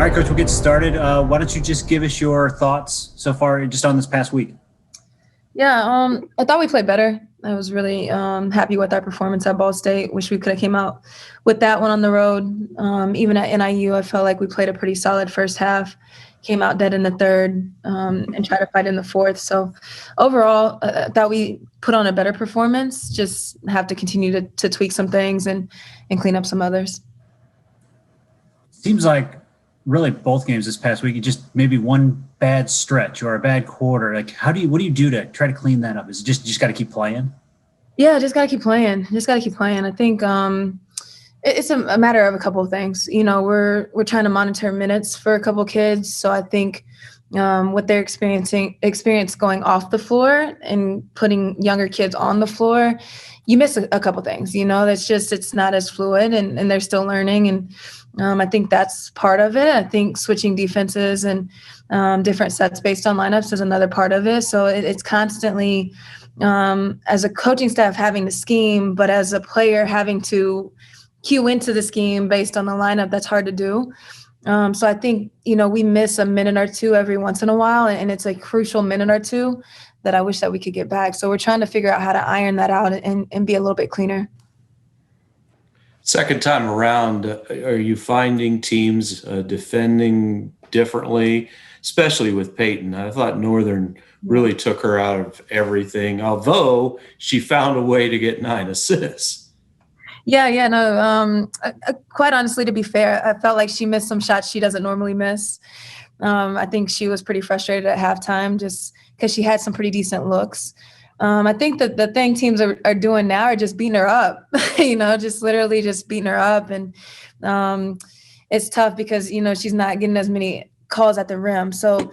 All right, Coach, we'll get started. Why don't you just give us your thoughts so far just on this past week? Yeah, I thought we played better. I was really happy with our performance at Ball State. Wish we could have came out with that one on the road. Even at NIU, I felt like we played a pretty solid first half, came out dead in the third, and tried to fight in the fourth. So overall, I thought we put on a better performance. Just have to continue to tweak some things and clean up some others. Seems like really both games this past week, just maybe one bad stretch or a bad quarter. Like, what do you do to try to clean that up? Is it just got to keep playing? Yeah, just gotta keep playing. Just gotta keep playing. I think it's a matter of a couple of things. You know, we're trying to monitor minutes for a couple of kids, so I think what they're experience going off the floor and putting younger kids on the floor, you miss a couple things. You know, it's not as fluid, and they're still learning. And I think that's part of it. I think switching defenses and different sets based on lineups is another part of it. So it's constantly, as a coaching staff, having to scheme, but as a player having to cue into the scheme based on the lineup. That's hard to do. So I think, we miss a minute or two every once in a while, and it's a crucial minute or two that I wish that we could get back. So we're trying to figure out how to iron that out and be a little bit cleaner. Second time around, are you finding teams defending differently, especially with Peyton? I thought Northern really took her out of everything, although she found a way to get 9 assists. Yeah, no. Quite honestly, to be fair, I felt like she missed some shots she doesn't normally miss. I think she was pretty frustrated at halftime just because she had some pretty decent looks. I think that the thing teams are doing now are just beating her up, just literally just beating her up. And it's tough because, she's not getting as many calls at the rim. So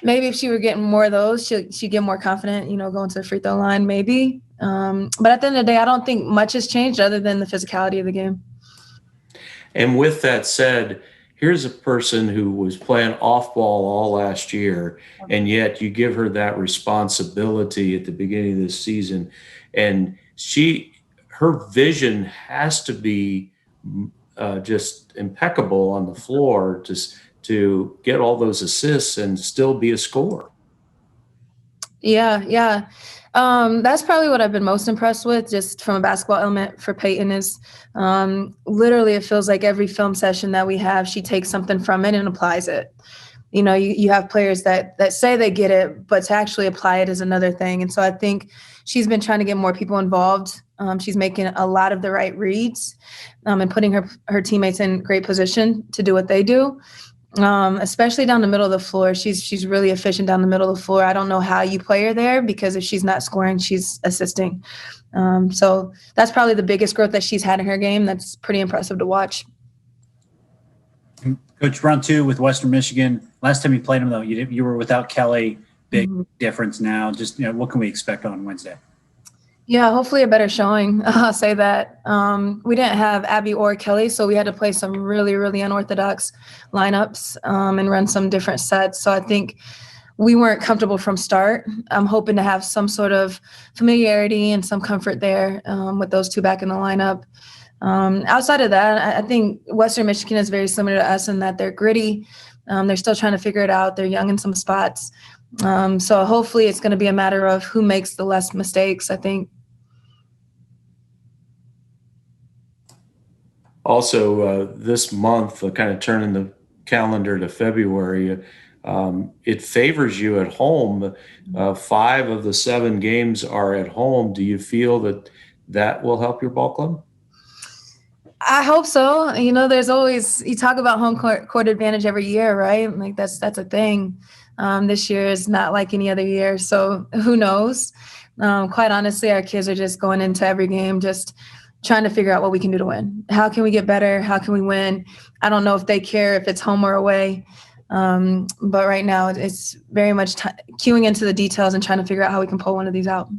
maybe if she were getting more of those, she'd get more confident, going to the free throw line maybe. But at the end of the day, I don't think much has changed other than the physicality of the game. And with that said, here's a person who was playing off ball all last year, and yet you give her that responsibility at the beginning of this season, and her vision has to be just impeccable on the floor to get all those assists and still be a scorer. Yeah. That's probably what I've been most impressed with, just from a basketball element for Peyton, is literally it feels like every film session that we have, she takes something from it and applies it. You have players that say they get it, but to actually apply it is another thing. And so I think she's been trying to get more people involved. She's making a lot of the right reads and putting her teammates in great position to do what they do. Especially down the middle of the floor. She's really efficient down the middle of the floor. I don't know how you play her there, because if she's not scoring, she's assisting. So that's probably the biggest growth that she's had in her game. That's pretty impressive to watch. Coach, round 2 with Western Michigan. Last time you played them, though, you were without Kelly. Big difference now. Just, what can we expect on Wednesday? Yeah, hopefully a better showing. I'll say that. We didn't have Abby or Kelly, so we had to play some really, really unorthodox lineups and run some different sets. So I think we weren't comfortable from start. I'm hoping to have some sort of familiarity and some comfort there with those two back in the lineup. Outside of that, I think Western Michigan is very similar to us in that they're gritty. They're still trying to figure it out. They're young in some spots. So hopefully it's going to be a matter of who makes the less mistakes, I think. Also, this month, kind of turning the calendar to February, it favors you at home. 5 of the 7 games are at home. Do you feel that will help your ball club? I hope so. There's always, you talk about home court advantage every year, right? Like that's a thing. This year is not like any other year. So who knows? Quite honestly, our kids are just going into every game just trying to figure out what we can do to win. How can we get better? How can we win? I don't know if they care if it's home or away. But right now it's very much queuing into the details and trying to figure out how we can pull one of these out.